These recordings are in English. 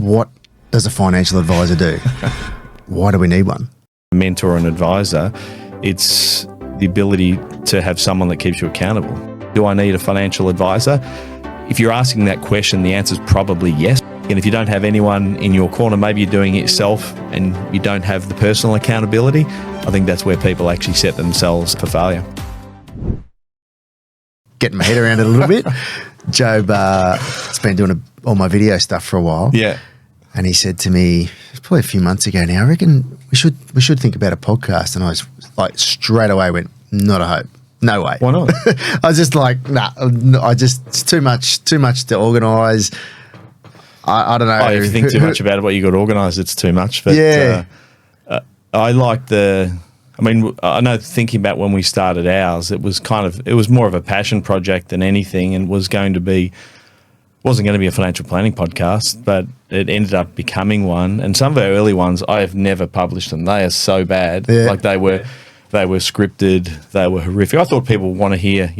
What does a financial advisor do? Why do we need one? A mentor and advisor, it's the ability to have someone that keeps you accountable. Do I need a financial advisor? If you're asking that question, the answer is probably yes. And if you don't have anyone in your corner, maybe you're doing it yourself and you don't have the personal accountability, I think that's where people actually set themselves for failure. Getting my head around it a little bit. Job has been doing all my video stuff for a while. Yeah. And he said to me, probably a few months ago now, I reckon we should think about a podcast. And I was like, straight away went, not a hope. No way. Why not? I was just like, nah, it's too much to organise. I don't know. Oh, if you think too much about it, what you got organised, it's too much. But yeah. I like I know thinking about when we started ours, it was more of a passion project than anything, and wasn't going to be a financial planning podcast, but it ended up becoming one. And some of our early ones, I have never published them. They are so bad. Yeah. Like they were scripted. They were horrific. I thought people want to hear,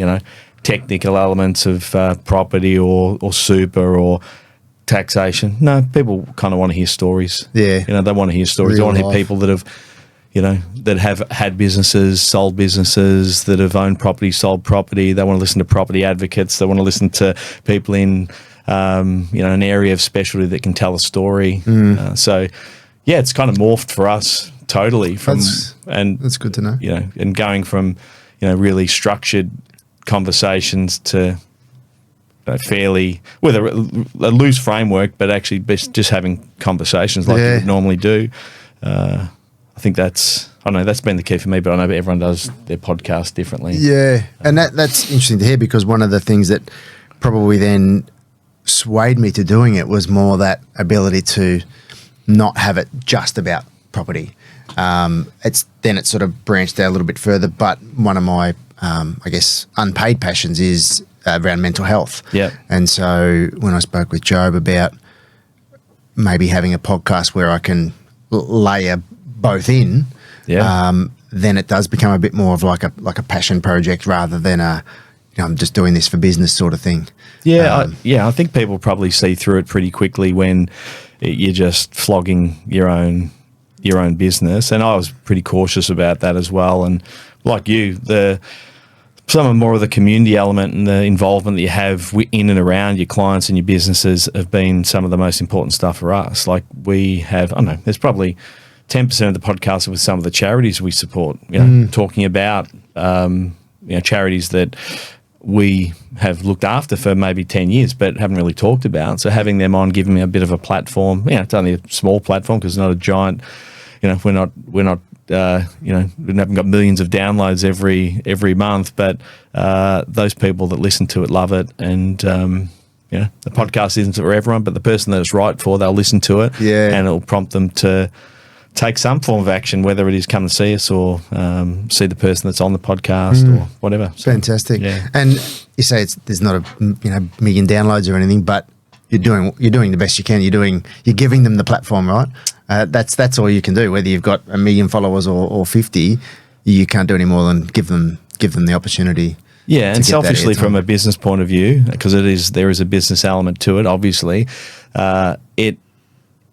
technical elements of property or super or taxation. No, people kind of want to hear stories. Yeah. They want to hear stories. They want to hear people that have, that have had businesses, sold businesses, that have owned property, sold property. They want to listen to property advocates. They want to listen to people in, an area of specialty that can tell a story. It's kind of morphed for us totally That's good to know. And going from, really structured conversations to fairly with a loose framework, but actually just having conversations like you would normally do. I think that's been the key for me, but I know everyone does their podcast differently. Yeah, and that's interesting to hear, because one of the things that probably then swayed me to doing it was more that ability to not have it just about property. It's sort of branched out a little bit further, but one of my, unpaid passions is around mental health. Yeah. And so when I spoke with Job about maybe having a podcast where I can layer both in, then it does become a bit more of like a passion project rather than I'm just doing this for business sort of thing. Yeah, I think people probably see through it pretty quickly when you're just flogging your own business, and I was pretty cautious about that as well. And like you, some more of the community element and the involvement that you have in and around your clients and your businesses have been some of the most important stuff for us. Like we have, there's probably 10% of the podcast with some of the charities we support, talking about, charities that we have looked after for maybe 10 years but haven't really talked about. So having them on, giving me a bit of a platform, it's only a small platform because it's not a giant, we're not we haven't got millions of downloads every month, but those people that listen to it love it. And, the podcast isn't for everyone, but the person that it's right for, they'll listen to it and it'll prompt them to take some form of action, whether it is come to see us or see the person that's on the podcast or whatever. So, fantastic. Yeah. And you say there's not a million downloads or anything, but you're doing the best you can. You're giving them the platform, right? That's all you can do. Whether you've got 1 million followers or 50, you can't do any more than give them the opportunity. Yeah, and selfishly from a business point of view, because there is a business element to it. Obviously, it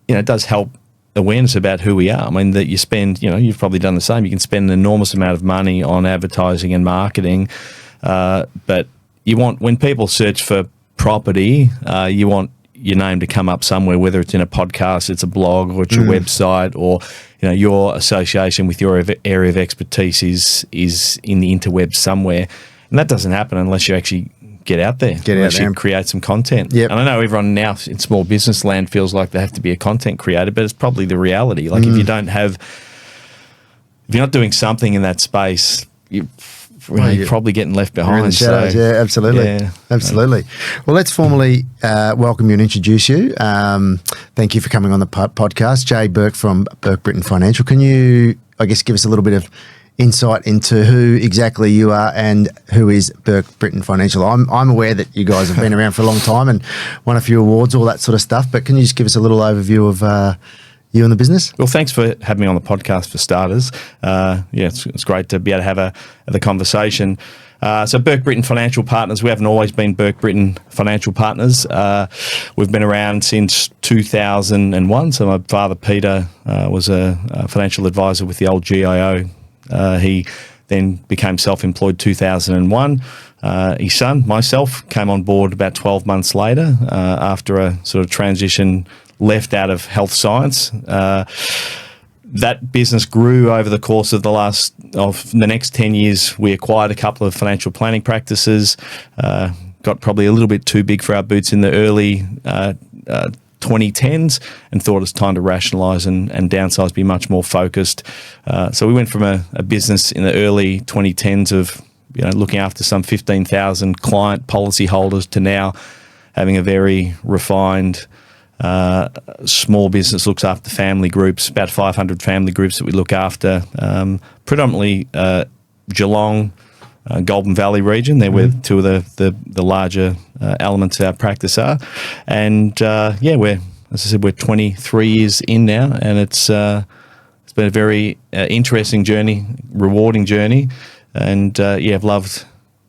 does help awareness about who we are. I mean, that you spend, you've probably done the same. You can spend an enormous amount of money on advertising and marketing, but when people search for property, you want your name to come up somewhere, whether it's in a podcast, it's a blog, or it's your website, or your association with your area of expertise is in the interwebs somewhere. And that doesn't happen unless you actually get out there, unless you create some content. Yep. And I know everyone now in small business land feels like they have to be a content creator, but it's probably the reality. Like if you're not doing something in that space, you're probably getting left behind. In the shadows, absolutely. Well, let's formally welcome you and introduce you. Thank you for coming on the podcast. Jay Burke from Burke Britton Financial. Can you, give us a little bit of insight into who exactly you are and who is Burke Britton Financial? I'm aware that you guys have been around for a long time and won a few awards, all that sort of stuff, but can you just give us a little overview of you and the business? Well, thanks for having me on the podcast for starters. It's great to be able to have the conversation. So Burke Britton Financial Partners, we haven't always been Burke Britton Financial Partners. We've been around since 2001. So my father, Peter, was a financial advisor with the old GIO. He then became self-employed 2001. His son, myself, came on board about 12 months later after a sort of transition left out of health science. That business grew over the course of the next 10 years. We acquired a couple of financial planning practices, got probably a little bit too big for our boots in the early 2010s, and thought it's time to rationalise and downsize, be much more focused. So we went from a business in the early 2010s of looking after some 15,000 client policy holders to now having a very refined small business, looks after family groups, about 500 family groups that we look after, predominantly Geelong, Golden Valley region. They're where two of the larger elements of our practice are. And we're 23 years in now, and it's been a very interesting journey, rewarding journey, and I've loved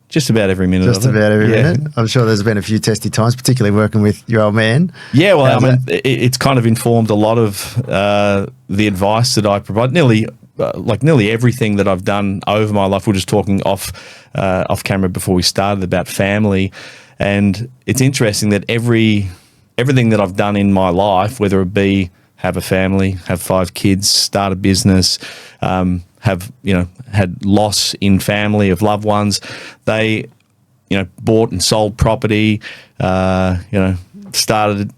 just about every minute of it. Just about every minute. I'm sure there's been a few testy times, particularly working with your old man. Yeah, well, it's kind of informed a lot of the advice that I provide. Nearly everything that I've done over my life. We're just talking off camera before we started about family, and it's interesting that everything that I've done in my life, whether it be have a family, have 5 kids, start a business, have had loss in family of loved ones, they bought and sold property, started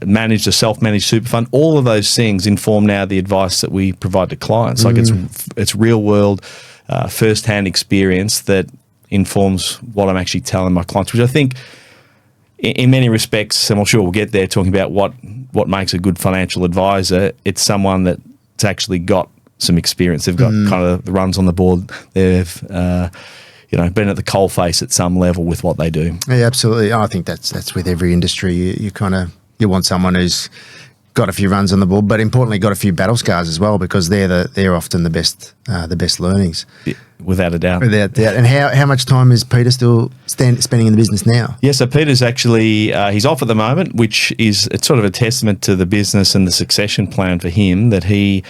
managed a self-managed super fund. All of those things inform now the advice that we provide to clients. Like it's real world, first-hand experience that informs what I'm actually telling my clients, which I think in many respects, and I'm sure we'll get there talking about what makes a good financial advisor, it's someone that's actually got some experience. They've got kind of the runs on the board. They've been at the coalface at some level with what they do. Yeah, absolutely. I think that's with every industry. You want someone who's got a few runs on the board, but importantly got a few battle scars as well, because they're often the best learnings. Yeah, without a doubt. Without doubt. And how much time is Peter still spending in the business now? Yeah, so Peter's actually he's off at the moment, which is it's sort of a testament to the business and the succession plan for him that he's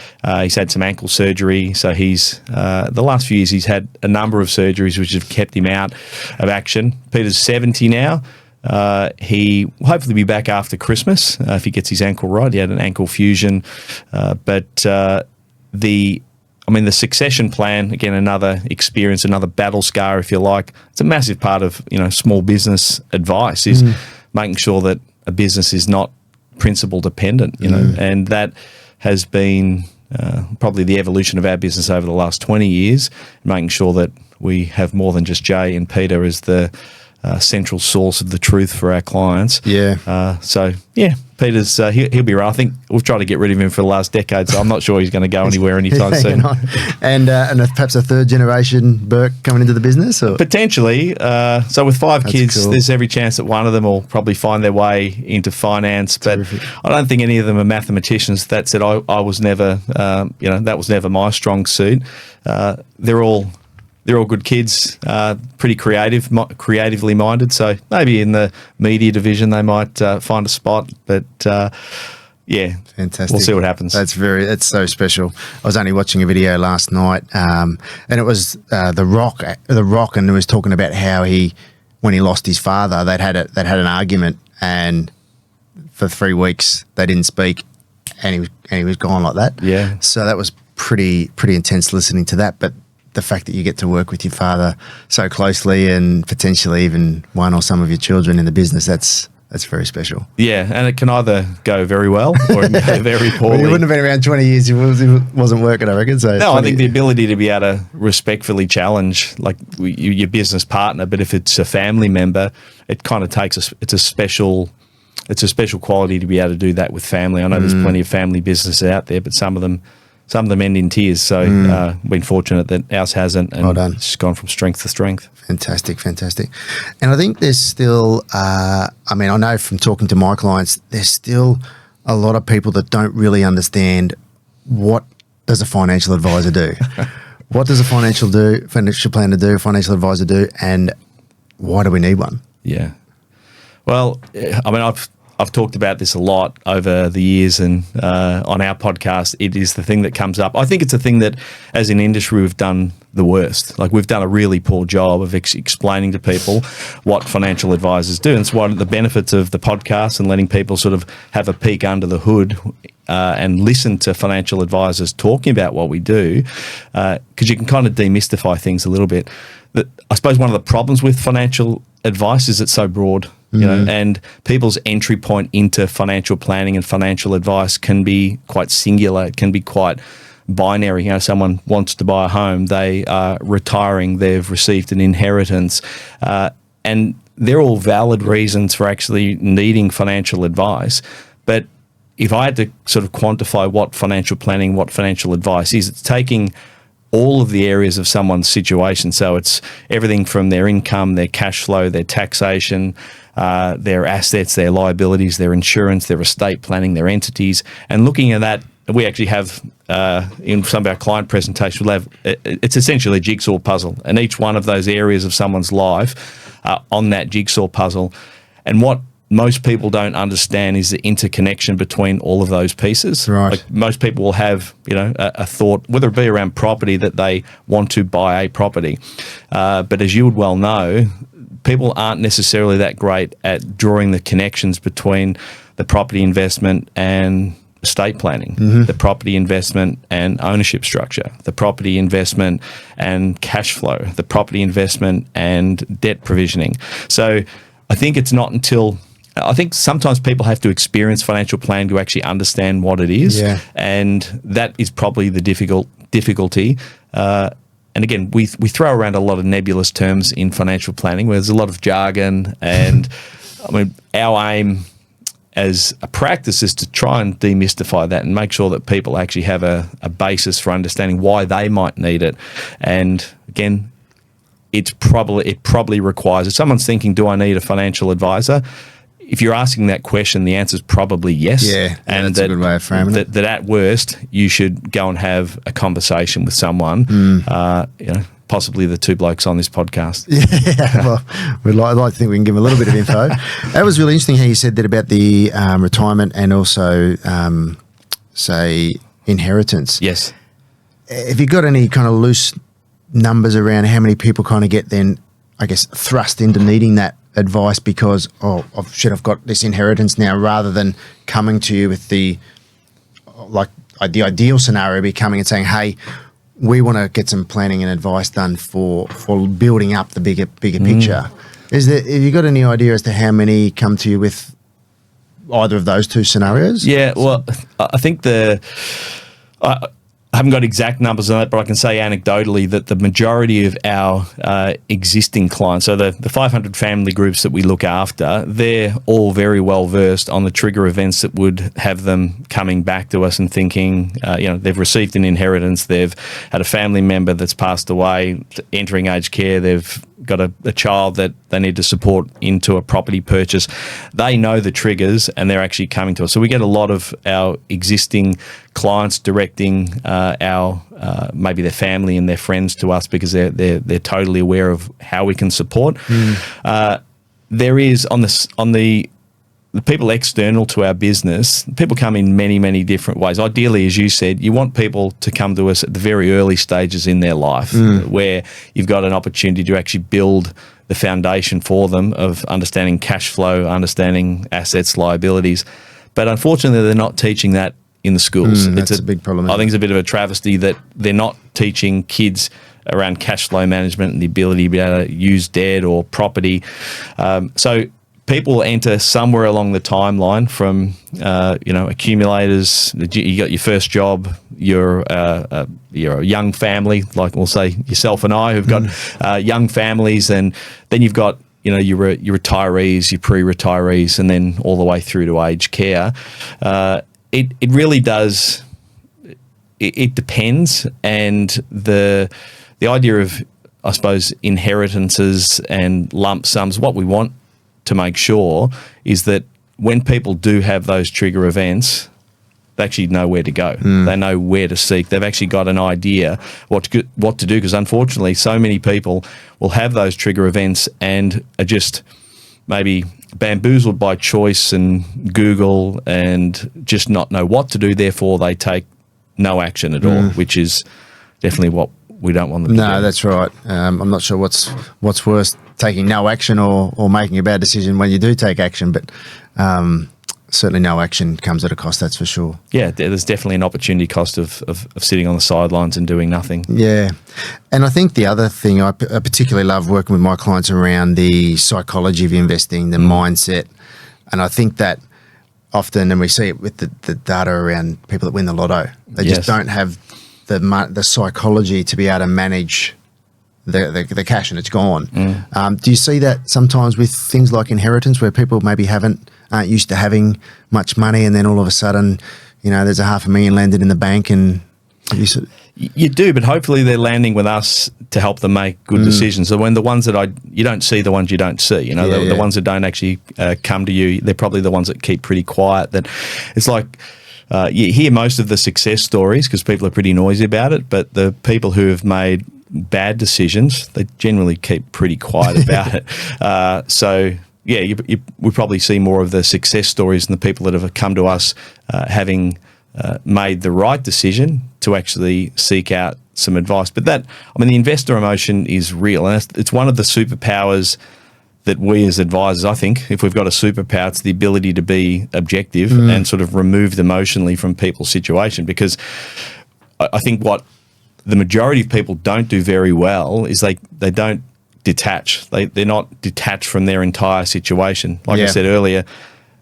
had some ankle surgery. So he's the last few years he's had a number of surgeries which have kept him out of action. Peter's 70 now. He will hopefully be back after Christmas if he gets his ankle right. He had an ankle fusion, but the succession plan, again, another experience, another battle scar, if you like. It's a massive part of small business advice is making sure that a business is not principal dependent, and that has been probably the evolution of our business over the last 20 years, making sure that we have more than just Jay and Peter as the central source of the truth for our clients. Yeah. Peter's he'll be right. I think we've tried to get rid of him for the last decade, so I'm not sure he's going to go anywhere anytime soon. And perhaps a third generation Burke coming into the business, or potentially. So with 5 kids, cool. There's every chance that one of them will probably find their way into finance. But I don't think any of them are mathematicians. That said, I was never, that was never my strong suit. They're all good kids, pretty creatively minded. So maybe in the media division they might find a spot. But fantastic. We'll see what happens. That's so special. I was only watching a video last night, and it was The Rock, and he was talking about how when he lost his father, they'd had an argument, and for 3 weeks they didn't speak, and he was gone like that. Yeah. So that was pretty intense listening to that, but the fact that you get to work with your father so closely and potentially even one or some of your children in the business, that's very special. Yeah, and it can either go very well or it can go very poorly. Well, you wouldn't have been around 20 years if it wasn't working, I reckon. So no, I think the ability to be able to respectfully challenge like your business partner, but if it's a family member, it kind of takes it's a special quality to be able to do that with family. I know there's plenty of family businesses out there, but some of them end in tears. So been fortunate that ours hasn't, and well done. It's just gone from strength to strength. Fantastic. And I think there's still, I know from talking to my clients, there's still a lot of people that don't really understand what does a financial advisor do. What does a financial planner do, financial advisor do, and why do we need one? Yeah. Well, I mean, I've talked about this a lot over the years, and on our podcast, it is the thing that comes up. I think it's a thing that, as an industry, we've done the worst. Like, we've done a really poor job of explaining to people what financial advisors do. And it's one of the benefits of the podcast and letting people sort of have a peek under the hood and listen to financial advisors talking about what we do, because you can kind of demystify things a little bit. I suppose one of the problems with financial advice is it's so broad. You know, and people's entry point into financial planning and financial advice can be quite singular. It can be quite binary. You know, someone wants to buy a home, they are retiring, they've received an inheritance, and they're all valid reasons for actually needing financial advice. But if I had to sort of quantify what financial planning, what financial advice is, it's taking all of the areas of someone's situation. So it's everything from their income, their cash flow, their taxation, their assets, their liabilities, their insurance, their estate planning, their entities, and looking at that. We actually have, in some of our client presentations, we'll have, it's essentially a jigsaw puzzle, and each one of those areas of someone's life on that jigsaw puzzle. And what most people don't understand is the interconnection between all of those pieces. Right. Like, most people will have, you know, a thought, whether it be around property, that they want to buy a property. But as you would well know, people aren't necessarily that great at drawing the connections between the property investment and estate planning, the property investment and ownership structure, the property investment and cash flow, the property investment and debt provisioning. So I think it's not until, I think sometimes people have to experience financial planning to actually understand what it is. Yeah. And that is probably the difficulty. And again, we throw around a lot of nebulous terms in financial planning, where there's a lot of jargon. And I mean, our aim as a practice is to try and demystify that and make sure that people actually have a basis for understanding why they might need it. And again, it probably requires, if someone's thinking, do I need a financial advisor? If you're asking that question, the answer is probably yes. Yeah, and that's a good way of framing it. That at worst, you should go and have a conversation with someone, you know, possibly the two blokes on this podcast. Yeah, well, I'd like to think we can give them a little bit of info. That was really interesting how you said that about the retirement and also, say, inheritance. Yes. Have you got any kind of loose numbers around how many people kind of get then, I guess, thrust into needing that advice because, I've got this inheritance now, rather than coming to you with the ideal scenario be coming and saying, hey, we want to get some planning and advice done for building up the bigger picture. Have you got any idea as to how many come to you with either of those two scenarios? Yeah, well, I think I haven't got exact numbers on that, but I can say anecdotally that the majority of our existing clients, so the 500 family groups that we look after, they're all very well versed on the trigger events that would have them coming back to us and thinking, you know, they've received an inheritance, they've had a family member that's passed away, entering aged care, they've got a child that they need to support into a property purchase. They know the triggers and they're actually coming to us. So we get a lot of our existing clients directing our maybe their family and their friends to us because they're totally aware of how we can support. There is on the people external to our business, people come in many different ways. Ideally, as you said, you want people to come to us at the very early stages in their life where you've got an opportunity to actually build the foundation for them of understanding cash flow, understanding assets, liabilities. But unfortunately, they're not teaching that in the schools. That's a big problem. I think it's a bit of a travesty that they're not teaching kids around cash flow management and the ability to be able to use debt or property. So people enter somewhere along the timeline from, accumulators. You got your first job. You're a young family, like we'll say yourself and I, who've got young families, and then you've got your retirees, your pre-retirees, and then all the way through to aged care. It really does. It depends, and the idea of, I suppose, inheritances and lump sums. What we want to make sure is that when people do have those trigger events, they actually know where to go. They know where to seek. They've actually got an idea what to do, because unfortunately so many people will have those trigger events and are just maybe bamboozled by choice and Google and just not know what to do. Therefore, they take no action at all, which is definitely what we don't want them to do. No, that's right. I'm not sure what's worse, taking no action or making a bad decision when you do take action, but certainly no action comes at a cost, that's for sure. Yeah, there's definitely an opportunity cost of sitting on the sidelines and doing nothing. Yeah. And I think the other thing I particularly love working with my clients around the psychology of investing, the mindset. And I think that often, and we see it with the data around people that win the lotto, they just don't have the psychology to be able to manage the cash, and it's gone. Do you see that sometimes with things like inheritance, where people maybe aren't used to having much money, and then all of a sudden, there's $500,000 landed in the bank, and you do, but hopefully they're landing with us to help them make good decisions. So when the ones that you don't see, the ones you don't see, the ones that don't actually come to you, they're probably the ones that keep pretty quiet. That it's like. You hear most of the success stories because people are pretty noisy about it, but the people who have made bad decisions, they generally keep pretty quiet about it. So, yeah, we probably see more of the success stories than the people that have come to us having made the right decision to actually seek out some advice. But the investor emotion is real, and it's one of the superpowers that we as advisors, I think, if we've got a superpower, it's the ability to be objective and sort of removed emotionally from people's situation. Because I think what the majority of people don't do very well is they don't detach. They're not detached from their entire situation. Like I said earlier,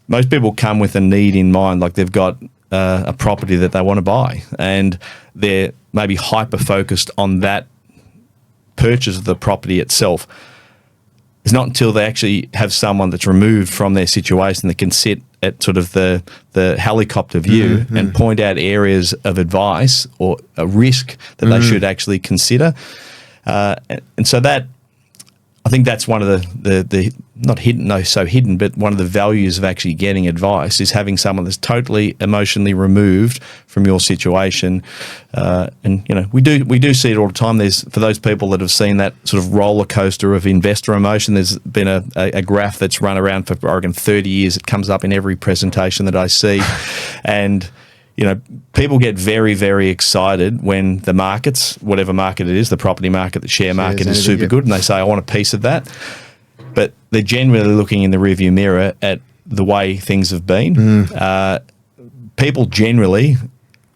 most people come with a need in mind, like they've got a property that they want to buy, and they're maybe hyper-focused on that purchase of the property itself. It's not until they actually have someone that's removed from their situation that can sit at sort of the helicopter view and point out areas of advice or a risk that they should actually consider. And so that, I think that's one of the not hidden, no, so hidden, but one of the values of actually getting advice is having someone that's totally emotionally removed from your situation. And we do see it all the time. There's, for those people that have seen that sort of roller coaster of investor emotion, there's been a graph that's run around for, I reckon, 30 years. It comes up in every presentation that I see. And people get very, very excited when the markets, whatever market it is, the property market, the share market is super good, and they say, I want a piece of that. But they're generally looking in the rearview mirror at the way things have been. People generally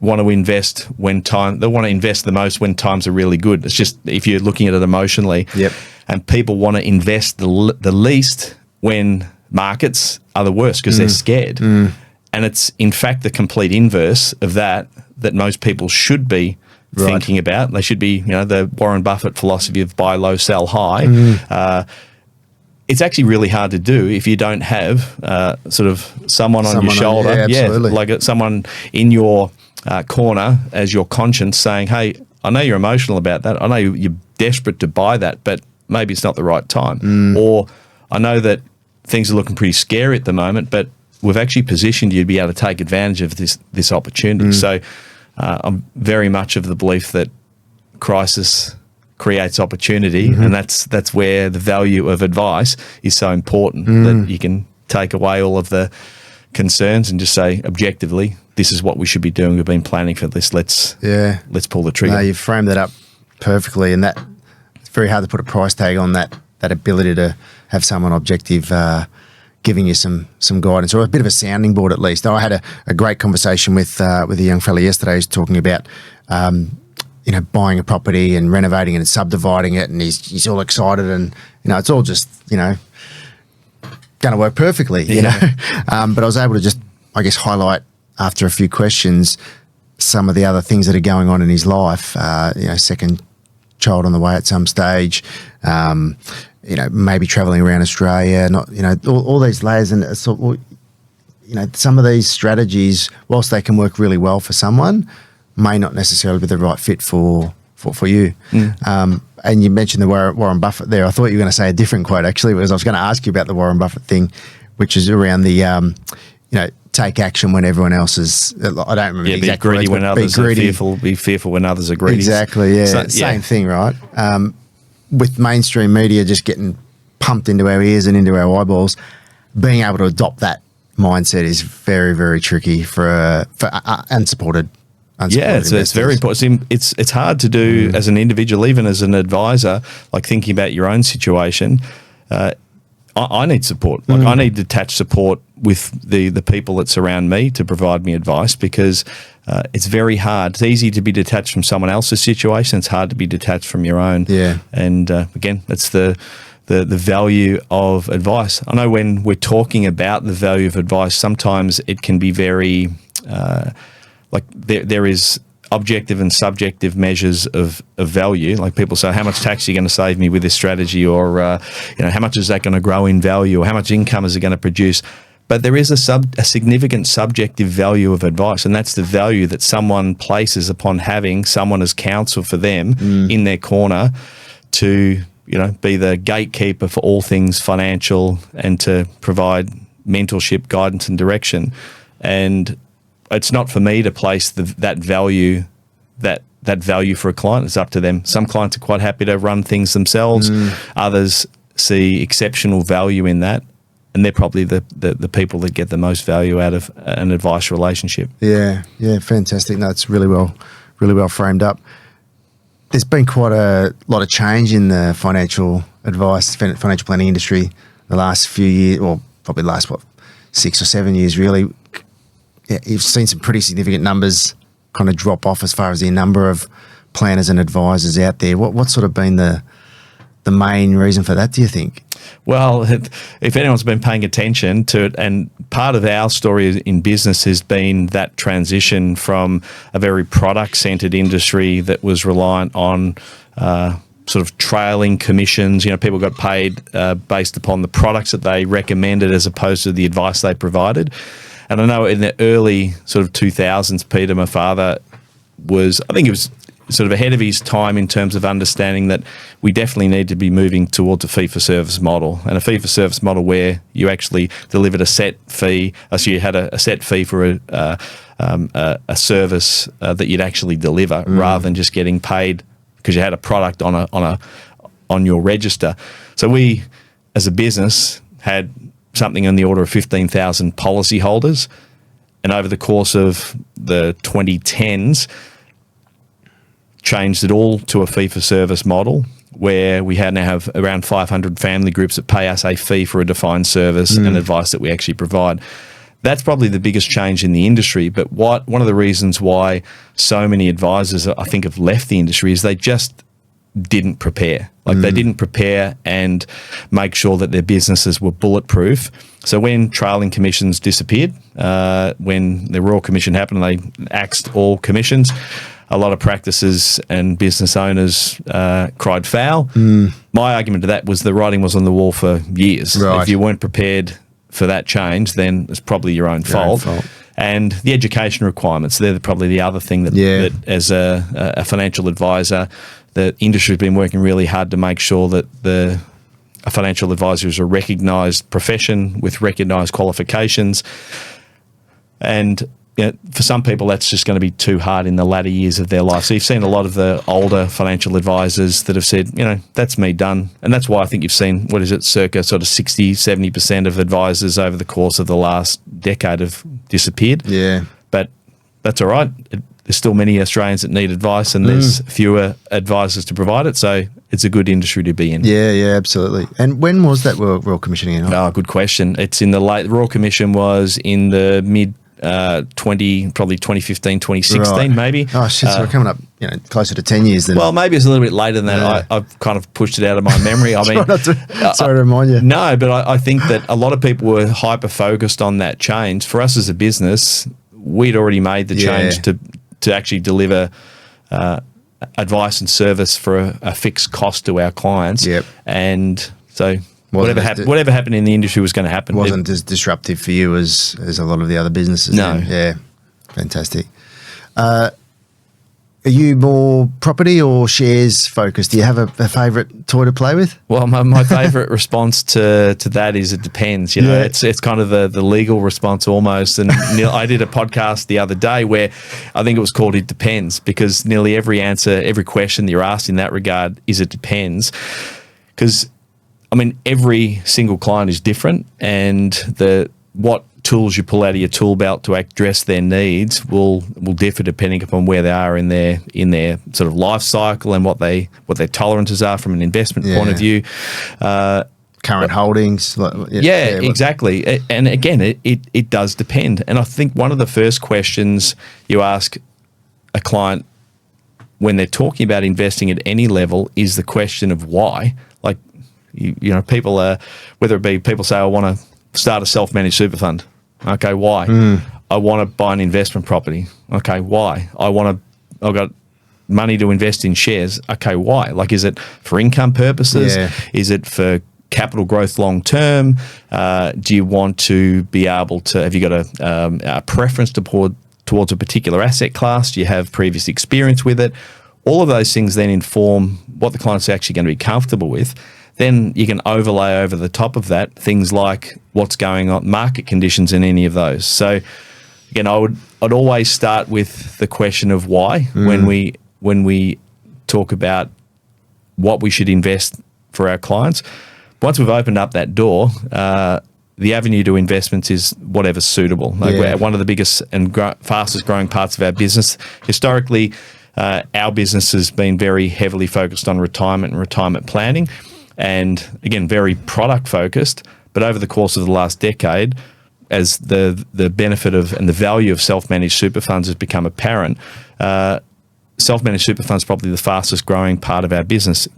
want to invest they want to invest the most when times are really good. It's just, if you're looking at it emotionally, and people want to invest the least when markets are the worst because they're scared. And it's, in fact, the complete inverse of that most people should be thinking about. They should be, the Warren Buffett philosophy of buy low, sell high. It's actually really hard to do if you don't have sort of someone on your shoulder. Like someone in your corner as your conscience saying, hey, I know you're emotional about that. I know you're desperate to buy that, but maybe it's not the right time. Or I know that things are looking pretty scary at the moment, but we've actually positioned you to be able to take advantage of this opportunity. So I'm very much of the belief that crisis creates opportunity, and that's where the value of advice is so important, that you can take away all of the concerns and just say objectively, this is what we should be doing. We've been planning for this. Let's pull the trigger. No, you've framed that up perfectly, and that it's very hard to put a price tag on that ability to have someone objective giving you some guidance, or a bit of a sounding board at least. I had a great conversation with a young fella yesterday who's talking about buying a property and renovating it and subdividing it, and he's all excited, and it's all just going to work perfectly, but I was able to just, I guess, highlight after a few questions some of the other things that are going on in his life. Second child on the way at some stage, maybe traveling around Australia, all these layers, and some of these strategies, whilst they can work really well for someone, may not necessarily be the right fit for you. And you mentioned the Warren Buffett there. I thought you were going to say a different quote, actually, because I was going to ask you about the Warren Buffett thing, which is around the, take action when everyone else is. I don't remember the exact be greedy words, when but others are fearful. Be fearful when others are greedy. Exactly. Yeah. Same thing, right? With mainstream media just getting pumped into our ears and into our eyeballs, being able to adopt that mindset is very, very tricky for unsupported. Yeah, it's very important. It's hard to do as an individual, even as an advisor. Like thinking about your own situation, I need support. Like I need detached support with the people that surround me to provide me advice, because it's very hard. It's easy to be detached from someone else's situation. It's hard to be detached from your own. Yeah, and again, that's the value of advice. I know when we're talking about the value of advice, sometimes it can be very like there is objective and subjective measures of value. Like people say, how much tax are you going to save me with this strategy? Or, how much is that going to grow in value? Or how much income is it going to produce? But there is a significant subjective value of advice, and that's the value that someone places upon having someone as counsel for them in their corner to, be the gatekeeper for all things financial and to provide mentorship, guidance and direction. And it's not for me to place that value for a client. It's up to them. Some clients are quite happy to run things themselves. Others see exceptional value in that, and they're probably the people that get the most value out of an advice relationship. Yeah, fantastic. No, it's really well framed up. There's been quite a lot of change in the financial planning industry the last few years, or probably the last 6 or 7 years, really. Yeah, you've seen some pretty significant numbers kind of drop off as far as the number of planners and advisors out there. What's sort of been the main reason for that, do you think? Well, if anyone's been paying attention to it, and part of our story in business has been that transition from a very product-centered industry that was reliant on sort of trailing commissions. People got paid based upon the products that they recommended as opposed to the advice they provided. And I know in the early sort of 2000s, Peter, my father, I think he was sort of ahead of his time in terms of understanding that we definitely need to be moving towards a fee-for-service model, and a fee-for-service model where you actually delivered a set fee. So you had a set fee for a service that you'd actually deliver, rather than just getting paid because you had a product on your register. So we, as a business, had something in the order of 15,000 policyholders, and over the course of the 2010s, changed it all to a fee-for-service model, where we now have around 500 family groups that pay us a fee for a defined service and advice that we actually provide. That's probably the biggest change in the industry. But one of the reasons why so many advisors, I think, have left the industry is they just didn't prepare. They didn't prepare and make sure that their businesses were bulletproof. So when trailing commissions disappeared, when the Royal Commission happened and they axed all commissions, a lot of practices and business owners cried foul. My argument to that was the writing was on the wall for years. Right. If you weren't prepared for that change, then it's probably your own fault. And the education requirements, they're probably the other thing that as a financial advisor, the industry has been working really hard to make sure that a financial advisor is a recognised profession with recognised qualifications. And for some people, that's just going to be too hard in the latter years of their life. So you've seen a lot of the older financial advisors that have said, that's me done. And that's why I think you've seen, circa sort of 60, 70% of advisors over the course of the last decade have disappeared. Yeah. But that's all right. There's still many Australians that need advice, and there's fewer advisors to provide it. So it's a good industry to be in. Yeah, absolutely. And when was that Royal Commissioning? Oh, good question. It's in the Royal Commission was in the mid 2015, 2016, maybe. Oh shit! So we're coming up, closer to 10 years then. Well, maybe it's a little bit later than that. Yeah. I've kind of pushed it out of my memory. I mean, sorry to remind you. No, but I think that a lot of people were hyper focused on that change. For us as a business, we'd already made the change to actually deliver advice and service for a fixed cost to our clients. Yep. And so whatever happened in the industry was going to happen. Wasn't as disruptive for you as a lot of the other businesses. No. Then. Yeah. Fantastic. Are you more property or shares focused? Do you have a favourite toy to play with? Well, my favourite response to that is it depends. It's kind of the legal response almost. And I did a podcast the other day where I think it was called "It Depends," because nearly every question that you're asked in that regard is "it depends." Because every single client is different, and what tools you pull out of your tool belt to address their needs will differ depending upon where they are in their sort of life cycle and what their tolerances are from an investment point of view. Current holdings. Exactly. And again, it does depend. And I think one of the first questions you ask a client when they're talking about investing at any level is the question of why. Like, people whether it be people say, I want to start a self-managed super fund. Okay, why? I want to buy an investment property. Okay, why? I've got money to invest in shares. Okay, why? Like, is it for income purposes? Yeah. Is it for capital growth long term? Do you want to be able to, have you got a preference towards a particular asset class? Do you have previous experience with it? All of those things then inform what the client's actually going to be comfortable with. Then you can overlay over the top of that things like what's going on, market conditions in any of those. So again, I'd always start with the question of why when we talk about what we should invest for our clients. Once we've opened up that door, the avenue to investments is whatever's suitable. One of the biggest and fastest growing parts of our business historically, our business has been very heavily focused on retirement and retirement planning. And again, very product focused, but over the course of the last decade, as the benefit of and the value of self-managed super funds has become apparent, self-managed super funds is probably the fastest growing part of our business.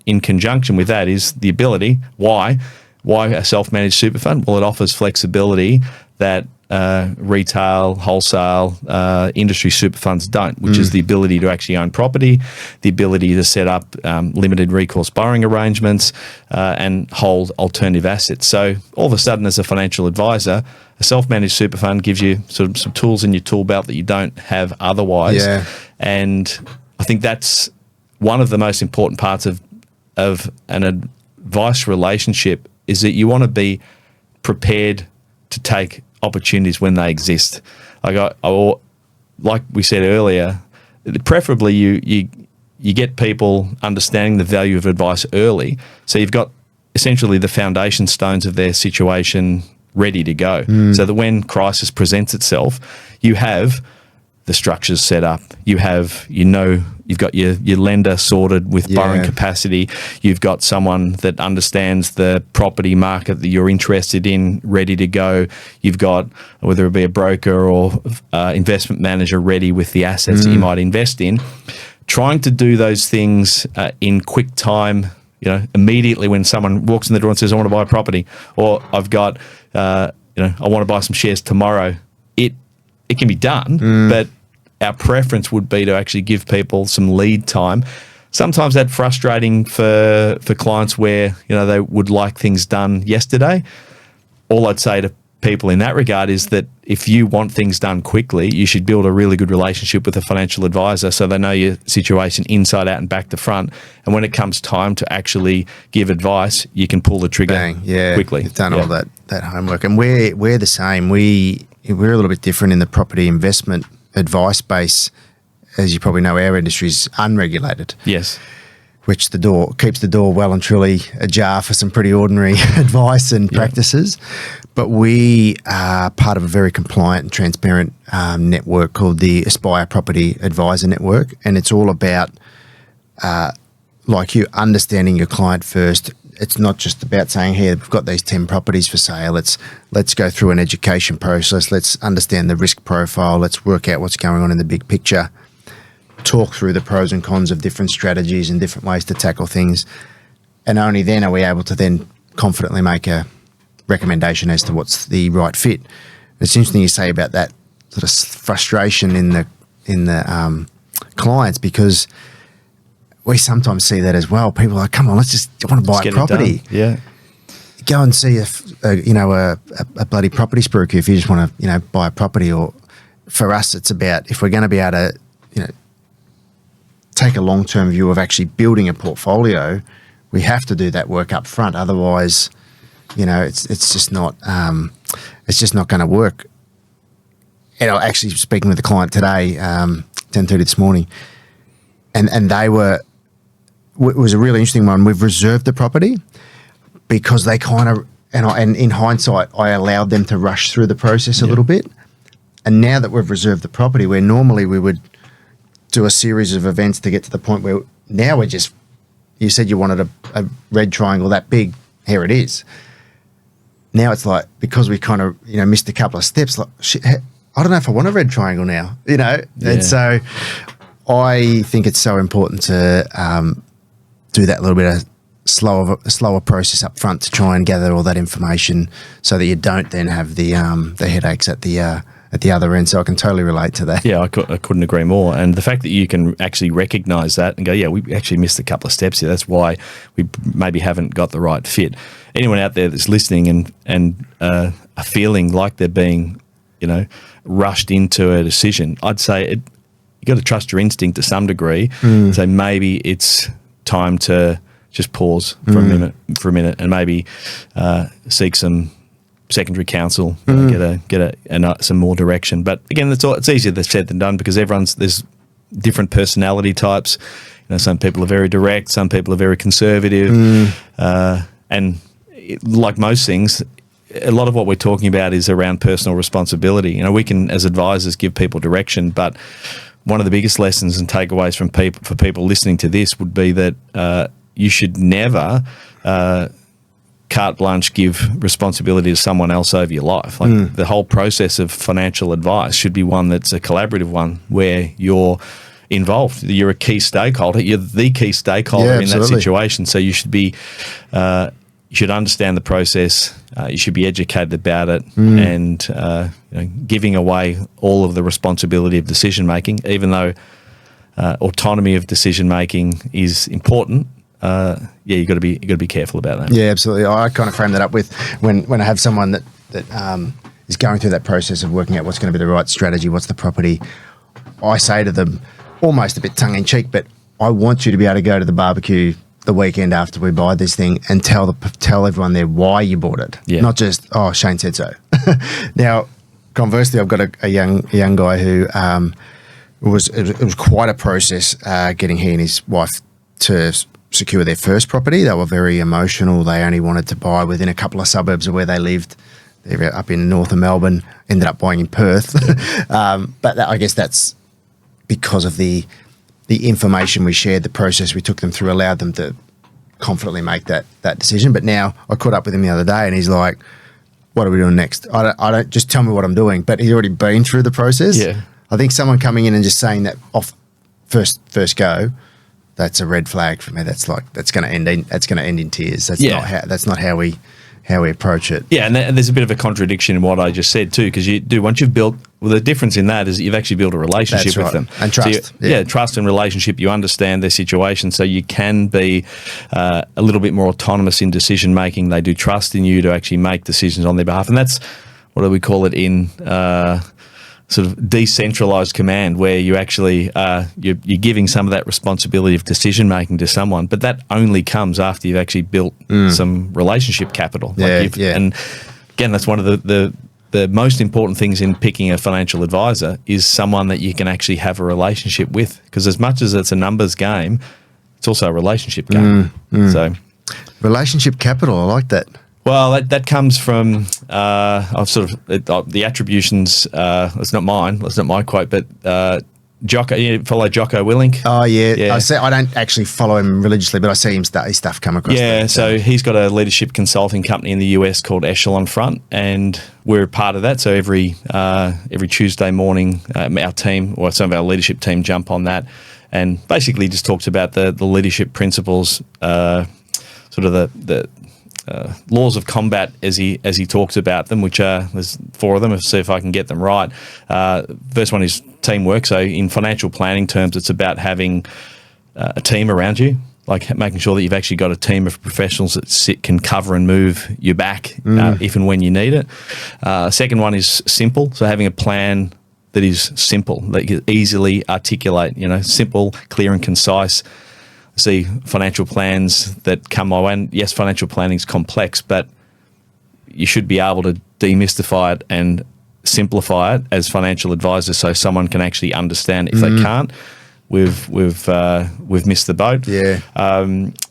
In conjunction with that is the ability, why a self-managed super fund? Well, it offers flexibility that retail, wholesale, industry super funds don't, which is the ability to actually own property, the ability to set up limited recourse borrowing arrangements, and hold alternative assets. So all of a sudden, as a financial advisor, a self-managed super fund gives you sort of some tools in your tool belt that you don't have otherwise. Yeah. And I think that's one of the most important parts of an advice relationship is that you want to be prepared to take opportunities when they exist. Like we said earlier, preferably you get people understanding the value of advice early, so you've got essentially the foundation stones of their situation ready to go, so that when crisis presents itself, you have the structures set up. You've got your lender sorted with borrowing capacity. You've got someone that understands the property market that you're interested in ready to go. You've got, whether it be a broker or investment manager, ready with the assets that you might invest in. Trying to do those things in quick time, immediately when someone walks in the door and says, I want to buy a property, or I've got, I want to buy some shares tomorrow. It can be done, but our preference would be to actually give people some lead time. Sometimes that's frustrating for clients where, they would like things done yesterday. All I'd say to people in that regard is that if you want things done quickly, you should build a really good relationship with a financial advisor so they know your situation inside out and back to front. And when it comes time to actually give advice, you can pull the trigger quickly. You've done all that homework. And we're the same. We're a little bit different in the property investment advice space. As you probably know, our industry is unregulated. Yes. Which keeps the door well and truly ajar for some pretty ordinary advice and practices. But we are part of a very compliant and transparent network called the Aspire Property Advisor Network. And it's all about, like you, understanding your client first. It's not just about saying, hey, we've got these 10 properties for sale. Let's go through an education process. Let's understand the risk profile. Let's work out what's going on in the big picture. Talk through the pros and cons of different strategies and different ways to tackle things. And only then are we able to then confidently make a recommendation as to what's the right fit. It's interesting you say about that sort of frustration in the clients, because we sometimes see that as well. People are like, come on, I want to buy a property. Yeah. Go and see a bloody property spruik if you just want to, buy a property. Or for us, it's about, if we're going to be able to, take a long-term view of actually building a portfolio, we have to do that work up front. Otherwise, it's just not going to work. And I actually speaking with a client today, 10:30 this morning, and they were. It was a really interesting one. We've reserved the property because they kind of, and in hindsight, I allowed them to rush through the process a little bit. And now that we've reserved the property, where normally we would do a series of events to get to the point where now we're just, you said you wanted a red triangle that big, here it is. Now it's like, because we kind of, missed a couple of steps, like, shit, I don't know if I want a red triangle now, And so I think it's so important to do that little bit of slower process up front to try and gather all that information so that you don't then have the headaches at the other end. So I can totally relate to that. Yeah, I couldn't agree more. And the fact that you can actually recognise that and go, yeah, we actually missed a couple of steps here. That's why we maybe haven't got the right fit. Anyone out there that's listening and are feeling like they're being, rushed into a decision, I'd say you got to trust your instinct to some degree. So maybe it's time to just pause for a minute, and maybe seek some secondary counsel, get some more direction. But again, it's easier said than done, because there's different personality types. Some people are very direct, some people are very conservative, and like most things, a lot of what we're talking about is around personal responsibility. We can, as advisors, give people direction, but one of the biggest lessons and takeaways for people listening to this would be that you should never carte blanche give responsibility to someone else over your life. The whole process of financial advice should be one that's a collaborative one, where you're involved. You're a key stakeholder. You're the key stakeholder in that situation. So you should be, you should understand the process. You should be educated about it, and giving away all of the responsibility of decision making, even though autonomy of decision making is important. You got to be careful about that. Yeah, absolutely. I kind of frame that up with when I have someone that is going through that process of working out what's going to be the right strategy, what's the property. I say to them, almost a bit tongue in cheek, but I want you to be able to go to the barbecue the weekend after we buy this thing and tell everyone there why you bought it, not just Shane said so. Now, conversely, I've got a young guy who it was quite a process getting he and his wife to secure their first property. They were very emotional. They only wanted to buy within a couple of suburbs of where they lived. They were up in north of Melbourne, ended up buying in Perth. But I guess that's because of the information we shared, the process we took them through allowed them to confidently make that decision. But now I caught up with him the other day and he's like, what are we doing next? I don't just tell me what I'm doing, but he's already been through the process. Yeah. I think someone coming in and just saying that off first go, that's a red flag for me. That's going to end in tears. That's not how we approach it. Yeah, and there's a bit of a contradiction in what I just said too, because once you've built, the difference in that is you've actually built a relationship with them. And trust. So trust and relationship. You understand their situation, so you can be a little bit more autonomous in decision making. They do trust in you to actually make decisions on their behalf, and that's, what do we call it in sort of decentralized command, where you actually you're giving some of that responsibility of decision making to someone, but that only comes after you've actually built some relationship capital. And again, that's one of the most important things in picking a financial advisor, is someone that you can actually have a relationship with, because as much as it's a numbers game, it's also a relationship game. So relationship capital, I like that. Well, that comes from I've sort of the attributions. It's not mine. It's not my quote, but Jocko. You follow Jocko Willink? Oh yeah. I don't actually follow him religiously, but I see his stuff come across. Yeah, so he's got a leadership consulting company in the US called Echelon Front, and we're part of that. So every Tuesday morning, our team, or some of our leadership team, jump on that, and basically just talks about the leadership principles, sort of the laws of combat as he talks about them, which there's 4 of them. I'll see if I can get them right. First one is teamwork. So in financial planning terms, it's about having a team around you, like making sure that you've actually got a team of professionals that can cover and move your back if and when you need it. Second one is simple. So having a plan that is simple, that you can easily articulate, simple, clear and concise. I see financial plans that come my way, and yes, financial planning is complex, but you should be able to demystify it and simplify it as financial advisors so someone can actually understand. If they can't, we've missed the boat. Yeah.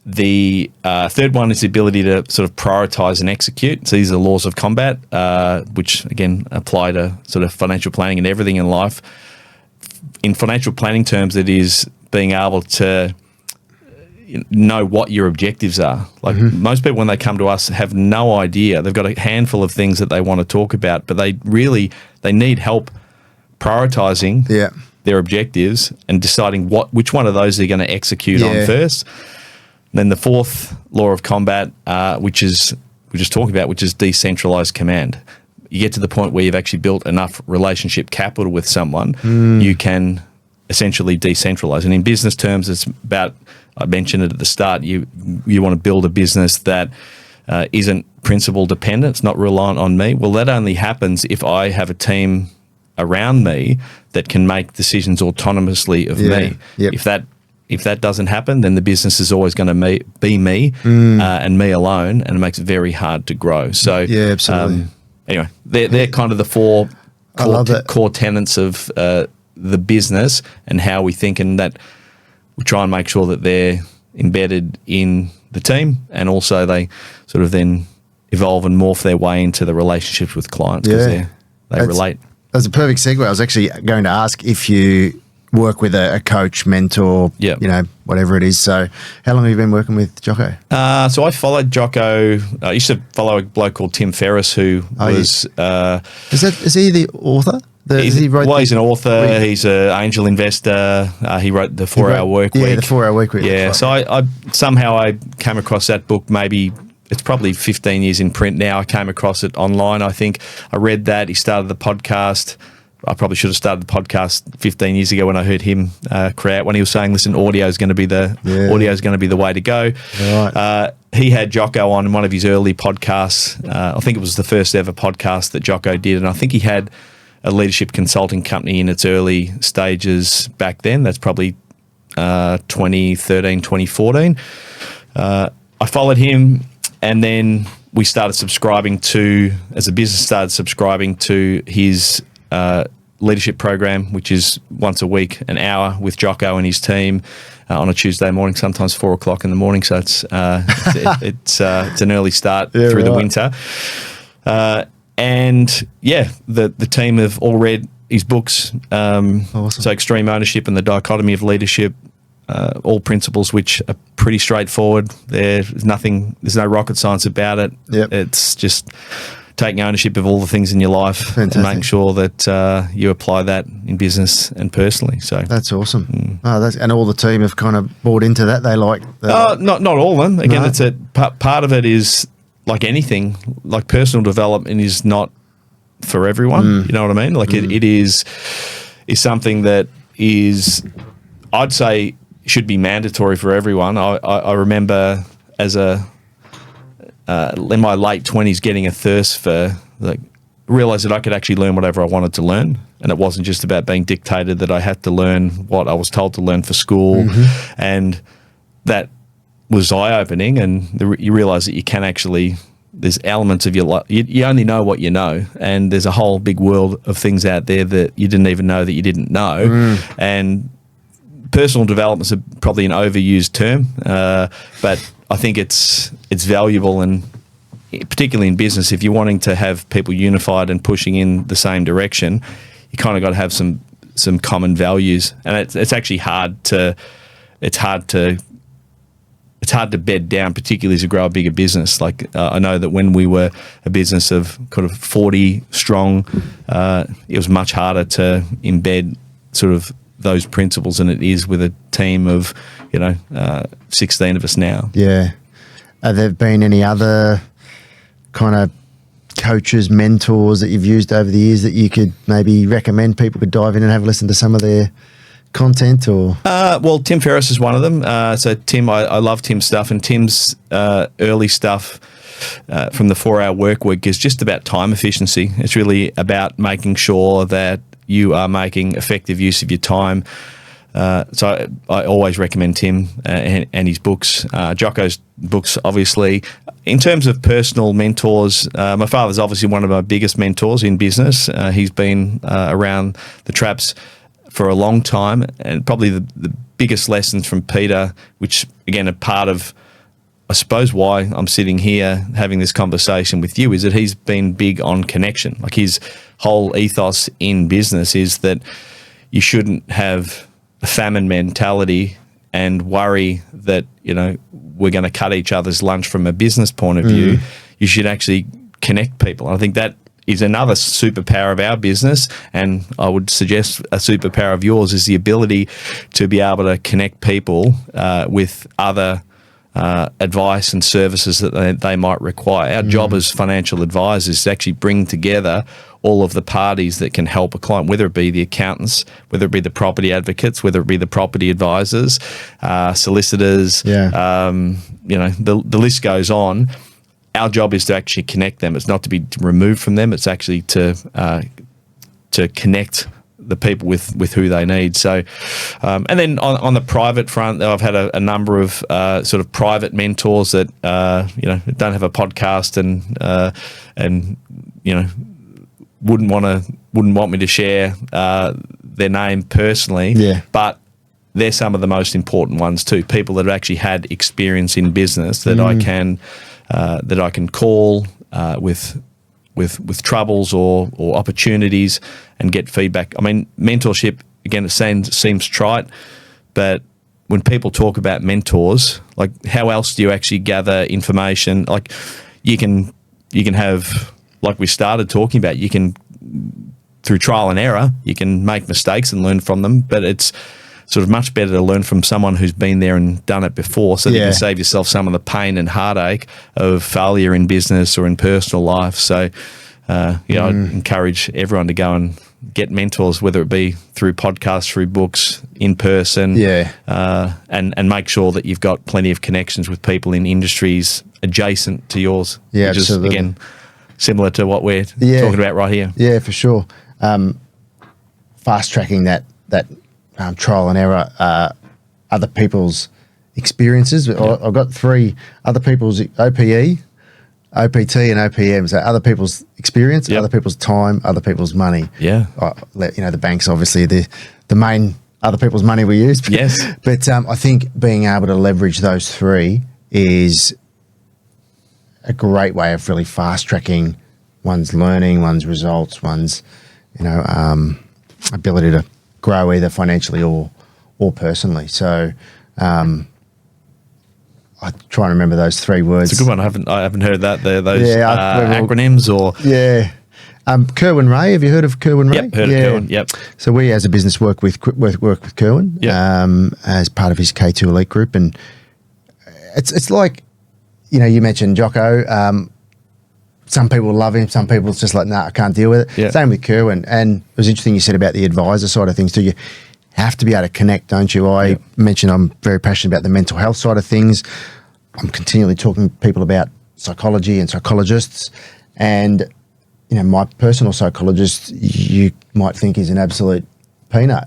The third one is the ability to sort of prioritize and execute. So these are laws of combat, which again apply to sort of financial planning and everything in life. In financial planning terms, it is being able to know what your objectives are. Like most people, when they come to us, have no idea. They've got a handful of things that they want to talk about, but they need help prioritizing their objectives and deciding which one of those they're going to execute on first. And then the fourth law of combat, which is we're just talking about, which is decentralized command. You get to the point where you've actually built enough relationship capital with someone, you can essentially decentralize. And in business terms, it's about, I mentioned it at the start, you want to build a business that isn't principal dependent, it's not reliant on me. Well, that only happens if I have a team around me that can make decisions autonomously of me. Yep. If that doesn't happen, then the business is always going to be me and me alone, and it makes it very hard to grow. So yeah, absolutely. Anyway, they're kind of the four core tenets of the business and how we think, and that we try and make sure that they're embedded in the team, and also they sort of then evolve and morph their way into the relationships with clients because they relate. That's a perfect segue. I was actually going to ask if you work with a coach, mentor, whatever it is. So how long have you been working with Jocko? So I followed Jocko. I used to follow a bloke called Tim Ferriss who was... Is he the author? He's an author. He's an angel investor. He wrote the 4-Hour Work Week. Yeah, the 4-Hour Work Week. Yeah, so I somehow came across that book. Maybe it's probably 15 years in print now. I came across it online. I think I read that. He started the podcast. I probably should have started the podcast 15 years ago when I heard him create, when he was saying, "Listen, audio is going to be the way to go." Right. He had Jocko on one of his early podcasts. I think it was the first ever podcast that Jocko did, and I think he had a leadership consulting company in its early stages back then. That's probably 2013, 2014. I followed him, and then we started subscribing to, as a business, his leadership program, which is once a week, an hour with Jocko and his team on a Tuesday morning, sometimes 4 o'clock in the morning. So it's an early start through the winter. And the team have all read his books. Awesome. So Extreme Ownership and the Dichotomy of Leadership, all principles which are pretty straightforward. There's no rocket science about it. Yep. It's just taking ownership of all the things in your life. Fantastic. And making sure that you apply that in business and personally. So that's awesome. And all the team have kind of bought into that. They like that. Not all of them. Again, it's part of it is, like anything, like personal development is not for everyone. You know what I mean? Like it is something that is, I'd say, should be mandatory for everyone. I remember as in my late 20s getting a thirst for, like, realised that I could actually learn whatever I wanted to learn, and it wasn't just about being dictated that I had to learn what I was told to learn for school, and that was eye-opening. And you realise that you can actually, there's elements of your life, you only know what you know, and there's a whole big world of things out there that you didn't even know that you didn't know. And personal development is probably an overused term, but I think it's valuable, and particularly in business, if you're wanting to have people unified and pushing in the same direction, you kind of got to have some common values, and it's actually hard to bed down, particularly as you grow a bigger business. Like I know that when we were a business of kind of 40 strong, it was much harder to embed sort of those principles than it is with a team of 16 of us now. Yeah. Have there been any other kind of coaches, mentors that you've used over the years that you could maybe recommend people could dive in and have a listen to some of their content? Or well, Tim Ferriss is one of them. So Tim, I love Tim's stuff, and Tim's early stuff from the 4-Hour Work Week is just about time efficiency. It's really about making sure that you are making effective use of your time. So I always recommend Tim and his books, Jocko's books, obviously. In terms of personal mentors, my father's obviously one of my biggest mentors in business. He's been around the traps for a long time, and probably the biggest lessons from Peter, which again are part of, I suppose, why I'm sitting here having this conversation with you, is that he's been big on connection. Like, his whole ethos in business is that you shouldn't have a famine mentality and worry that, we're going to cut each other's lunch from a business point of view. You should actually connect people. I think that is another superpower of our business, and I would suggest a superpower of yours is the ability to be able to connect people with other advice and services that they might require. Our job as financial advisors is to actually bring together all of the parties that can help a client, whether it be the accountants, whether it be the property advocates, whether it be the property advisors, solicitors, the list goes on. Our job is to actually connect them. It's not to be removed from them. It's actually to connect the people with who they need. So, and then on the private front, I've had a number of sort of private mentors that don't have a podcast and wouldn't want me to share their name personally. Yeah. But they're some of the most important ones too. People that have actually had experience in business that I can call with troubles or opportunities and get feedback. I mean, mentorship, again, it seems trite, but when people talk about mentors, like, how else do you actually gather information? Like, you can have, like we started talking about, you can, through trial and error, you can make mistakes and learn from them, but it's sort of much better to learn from someone who's been there and done it before, so that you can save yourself some of the pain and heartache of failure in business or in personal life. So, I'd encourage everyone to go and get mentors, whether it be through podcasts, through books, in person, and make sure that you've got plenty of connections with people in industries adjacent to yours, which absolutely. is, again, similar to what we're talking about right here. Yeah, for sure. Fast tracking that trial and error, other people's experiences. I've got 3 other people's OPE, OPT, and OPM. So other people's experience, other people's time, other people's money. Yeah. The bank's obviously the main other people's money we use. Yes. But I think being able to leverage those 3 is a great way of really fast tracking one's learning, one's results, one's ability to grow either financially or personally. So I try and remember those 3 words. It's a good one. I haven't heard that. Those acronyms or Kerwin Ray. Have you heard of Kerwin Ray? Yep, heard of Kerwin. Yep. So we, as a business, work with Kerwin as part of his K2 Elite group, and it's like, you mentioned Jocko. Some people love him. Some people it's just like, I can't deal with it. Yeah. Same with Kerwin. And it was interesting you said about the advisor side of things too. You have to be able to connect, don't you? I mentioned I'm very passionate about the mental health side of things. I'm continually talking to people about psychology and psychologists. And, my personal psychologist, you might think is an absolute peanut.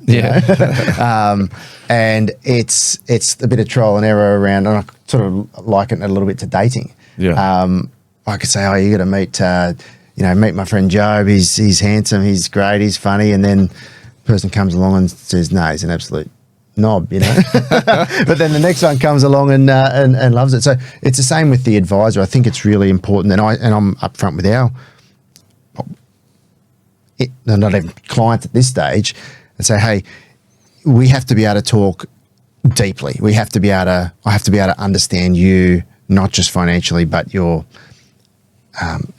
And it's a bit of trial and error around, and I sort of liken it a little bit to dating. Yeah. I could say, you got to meet my friend Job. He's handsome, he's great, he's funny, and then the person comes along and says, no, he's an absolute knob, But then the next one comes along and loves it. So it's the same with the advisor. I think it's really important, and I'm upfront with not even clients at this stage, and say, hey, we have to be able to talk deeply. I have to be able to understand you, not just financially, but your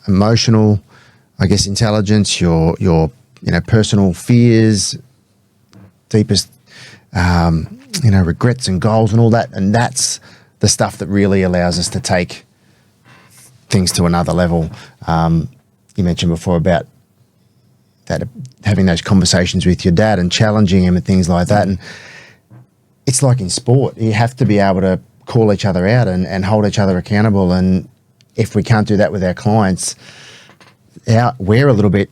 emotional, intelligence, your personal fears, deepest, regrets and goals and all that. And that's the stuff that really allows us to take things to another level. You mentioned before about that, having those conversations with your dad and challenging him and things like that. And it's like in sport, you have to be able to call each other out and hold each other accountable. And if we can't do that with our clients, we're a little bit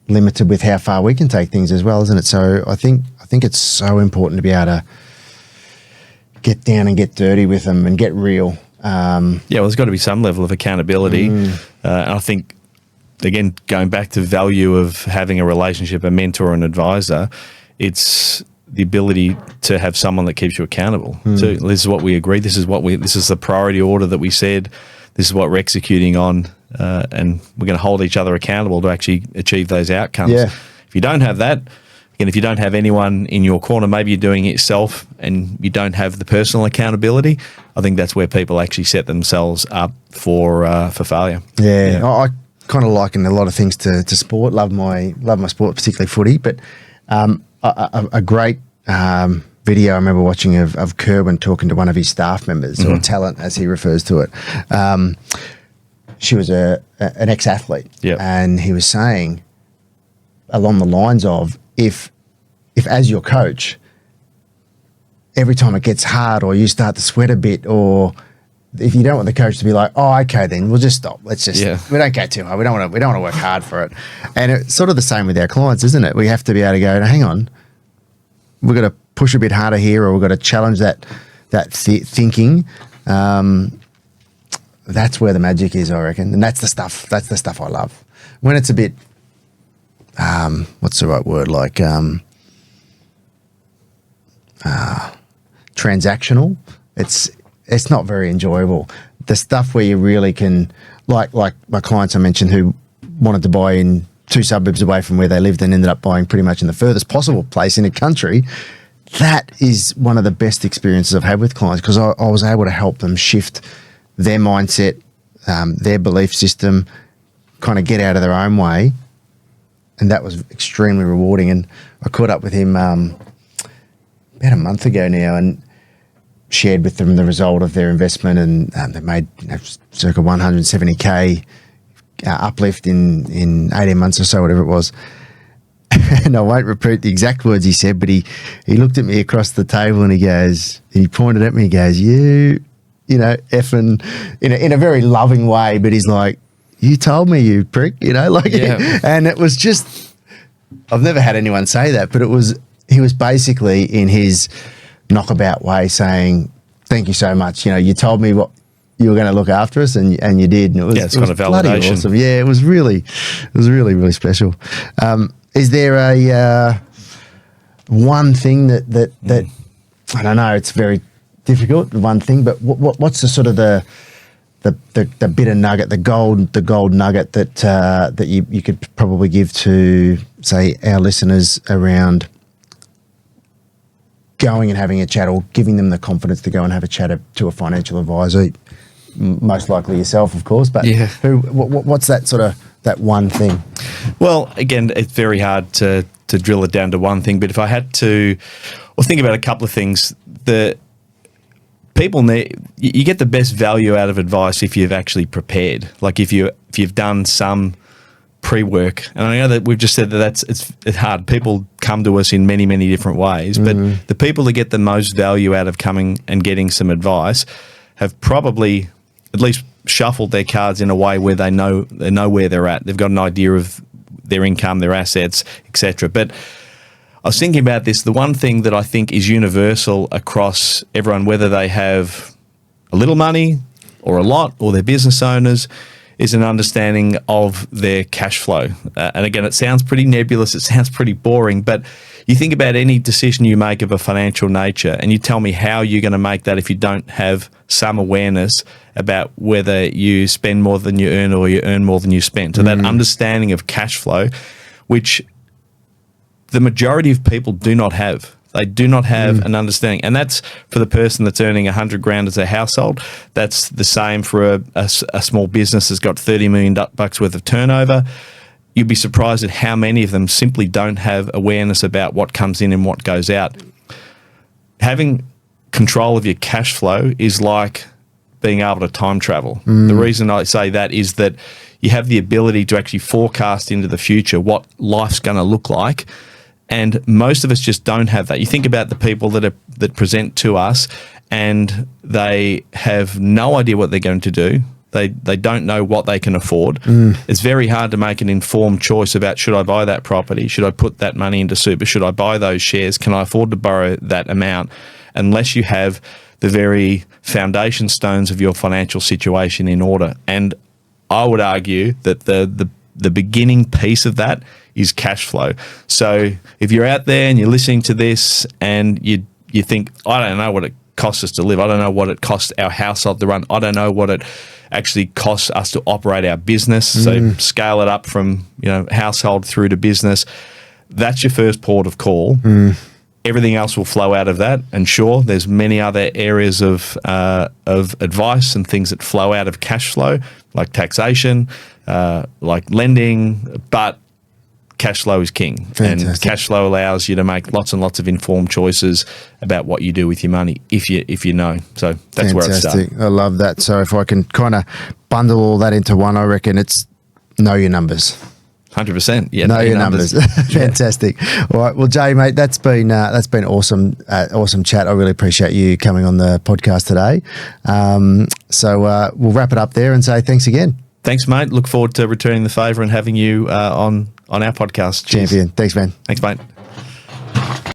limited with how far we can take things as well, isn't it? So I think it's so important to be able to get down and get dirty with them and get real. Well, there's got to be some level of accountability. And I think, again, going back to the value of having a relationship, a mentor, an advisor, it's the ability to have someone that keeps you accountable. So this is what we agreed. This is the priority order that we said. This is what we're executing on, and we're going to hold each other accountable to actually achieve those outcomes. Yeah. If you don't have that, again, if you don't have anyone in your corner, maybe you're doing it yourself and you don't have the personal accountability, I think that's where people actually set themselves up for failure. Yeah. I kind of liken a lot of things to sport. Love my sport, particularly footy. But a great video I remember watching of Kerwin talking to one of his staff members, or talent as he refers to it. She was an ex-athlete, and he was saying along the lines of, if as your coach, every time it gets hard or you start to sweat a bit, or if you don't want the coach to be like, oh, okay, then we'll just stop. Let's just, we don't go too hard. We don't want to work hard for it. And it's sort of the same with our clients, isn't it? We have to be able to go, hang on, we've got to push a bit harder here, or we've got to challenge that thinking. That's where the magic is, I reckon. And that's the stuff I love. When it's a bit, what's the right word? Like, transactional. It's not very enjoyable. The stuff where you really can, like my clients I mentioned who wanted to buy in 2 suburbs away from where they lived and ended up buying pretty much in the furthest possible place in the country. That is one of the best experiences I've had with clients, because I was able to help them shift their mindset, their belief system, kind of get out of their own way. And that was extremely rewarding. And I caught up with him about a month ago now and shared with them the result of their investment, and they made circa 170K uplift in 18 months or so, whatever it was. And I won't repeat the exact words he said, but he looked at me across the table and he pointed at me, he goes, you know, effing, in a very loving way, but he's like, you told me, you prick, like, and it was just, I've never had anyone say that, but he was basically in his knockabout way saying, thank you so much. You told me what you were going to look after us, and you did. And it was, it's kind of validation. Bloody awesome. Yeah, it was really, really special. Is there a one thing that I don't know? It's very difficult. One thing, but what's the sort of the bit of nugget, the gold nugget that you could probably give to, say, our listeners around going and having a chat, or giving them the confidence to go and have a chat to a financial advisor, most likely yourself, of course. But what's that sort of that one thing? Well, again, it's very hard to drill it down to one thing. But if I had to, or think about a couple of things, the people you get the best value out of advice if you've actually prepared. Like if you've done some pre-work, and I know that we've just said that it's hard. People come to us in many, many different ways, but the people that get the most value out of coming and getting some advice have probably at least shuffled their cards in a way where they know where they're at. They've got an idea of their income, their assets, etc. But I was thinking about this. The one thing that I think is universal across everyone, whether they have a little money or a lot, or they're business owners, is an understanding of their cash flow. And again, it sounds pretty nebulous, it sounds pretty boring, but you think about any decision you make of a financial nature, and you tell me how you're going to make that if you don't have some awareness about whether you spend more than you earn or you earn more than you spend. So that understanding of cash flow, which the majority of people do not have. They do not have an understanding. And that's for the person that's earning $100,000 as a household. That's the same for a small business that's got $30 million worth of turnover. You'd be surprised at how many of them simply don't have awareness about what comes in and what goes out. Having control of your cash flow is like being able to time travel. The reason I say that is that you have the ability to actually forecast into the future what life's going to look like. And most of us just don't have that. You think about the people that present to us, and they have no idea what they're going to do. They don't know what they can afford. It's very hard to make an informed choice about, should I buy that property? Should I put that money into super? Should I buy those shares? Can I afford to borrow that amount? Unless you have the very foundation stones of your financial situation in order. And I would argue that the beginning piece of that is cash flow. So if you're out there and you're listening to this and you think, I don't know what it costs us to live. I don't know what it costs our household to run. I don't know what it actually costs us to operate our business. So scale it up from, household through to business. That's your first port of call. Everything else will flow out of that. And sure, there's many other areas of advice and things that flow out of cash flow, like taxation, like lending, but cash flow is king. Fantastic. And cash flow allows you to make lots and lots of informed choices about what you do with your money if you know. So that's where I start. I love that. So if I can kind of bundle all that into one, I reckon it's know your numbers. 100%. Yeah, know your numbers. Fantastic. All right. Well, Jay, mate, that's been awesome. Awesome chat. I really appreciate you coming on the podcast today. So we'll wrap it up there and say thanks again. Thanks, mate. Look forward to returning the favour and having you on our podcast. Cheers. Champion. Thanks, man. Thanks, mate.